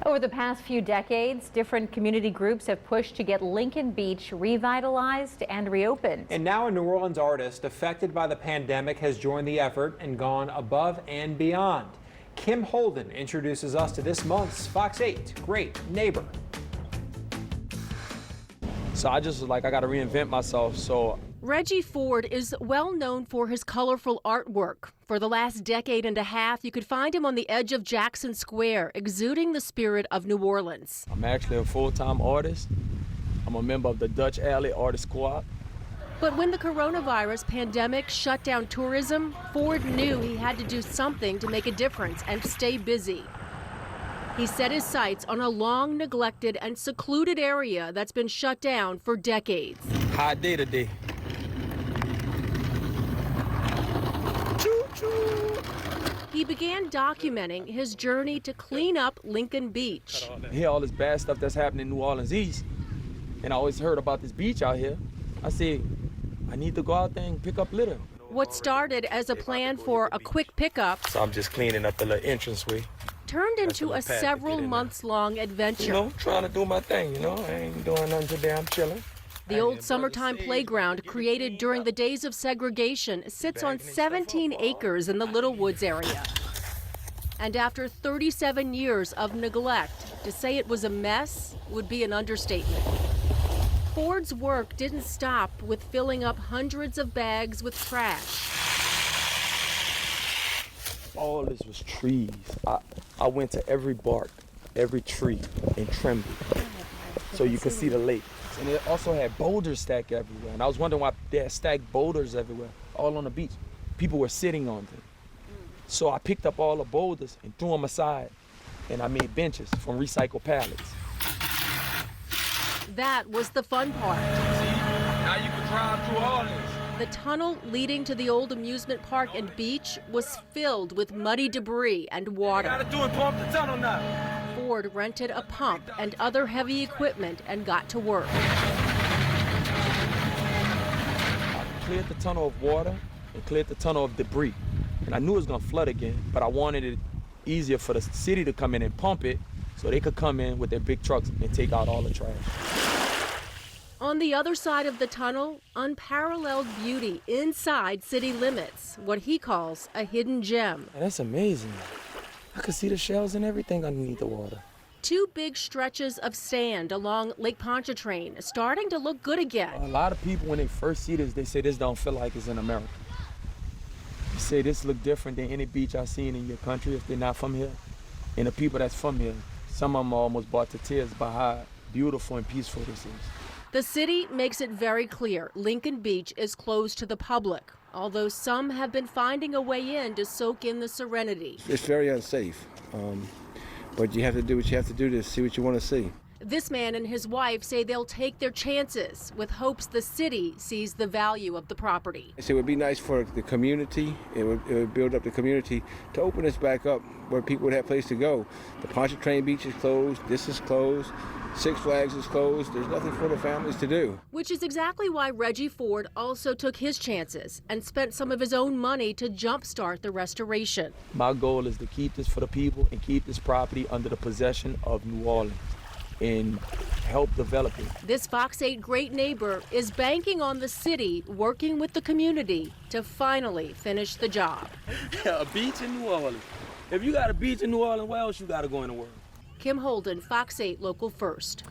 Over the past few decades, different community groups have pushed to get Lincoln Beach revitalized and reopened. And now a New Orleans artist affected by the pandemic has joined the effort and gone above and beyond. Kim Holden introduces us to this month's Fox 8 Great Neighbor. So I just was like, I got to reinvent myself. So Reggie Ford is well known for his colorful artwork. For the last decade and a half, you could find him on the edge of Jackson Square, exuding the spirit of New Orleans. I'm actually a full-time artist. I'm a member of the Dutch Alley Artist Co-op. But when the coronavirus pandemic shut down tourism, Ford knew he had to do something to make a difference and stay busy. He set his sights on a long neglected and secluded area that's been shut down for decades. Hot day today. He began documenting his journey to clean up Lincoln Beach. Hear all this bad stuff that's happening in New Orleans East, and I always heard about this beach out here. I said, I need to go out there and pick up litter. What started as a plan for a quick pickup So I'm just cleaning up the little entranceway. turned into a several months-long adventure. You know, trying to do my thing, you know. I ain't doing nothing today, I'm chilling. The old summertime playground, created during the days of segregation, sits on 17 acres in the Little Woods area. And after 37 years of neglect, to say it was a mess would be an understatement. Ford's work didn't stop with filling up hundreds of bags with trash. All this was trees. I went to every bark, every tree, and trimmed it so you could see the lake. And it also had boulders stacked everywhere. And I was wondering why they had stacked boulders everywhere, all on the beach. People were sitting on them. So I picked up all the boulders and threw them aside. And I made benches from recycled pallets. That was the fun part. Now you can drive through all this. The tunnel leading to the old amusement park and beach was filled with muddy debris and water. Gotta do it, pump the tunnel now. Ford rented a pump and other heavy equipment and got to work. I cleared the tunnel of water and cleared the tunnel of debris. And I knew it was gonna flood again, but I wanted it easier for the city to come in and pump it so they could come in with their big trucks and take out all the trash. On the other side of the tunnel, unparalleled beauty inside city limits, what he calls a hidden gem. And that's amazing. I could see the shells and everything underneath the water. Two big stretches of sand along Lake Pontchartrain, starting to look good again. A lot of people, when they first see this, they say this don't feel like it's in America. They say this look different than any beach I've seen in your country if they're not from here. And the people that's from here, some of them are almost brought to tears by how beautiful and peaceful this is. The city makes it very clear Lincoln Beach is closed to the public, although some have been finding a way in to soak in the serenity. It's very unsafe, but you have to do what you have to do to see what you want to see. This man and his wife say they'll take their chances with hopes the city sees the value of the property. It would be nice for the community, it would build up the community to open this back up where people would have a place to go. The Pontchartrain Beach is closed, this is closed, Six Flags is closed, there's nothing for the families to do. Which is exactly why Reggie Ford also took his chances and spent some of his own money to jumpstart the restoration. My goal is to keep this for the people and keep this property under the possession of New Orleans and help develop it. This Fox 8 Great Neighbor is banking on the city working with the community to finally finish the job. A beach in New Orleans. If you got a beach in New Orleans, where else you got to go in the world? Kim Holden, Fox 8 Local First.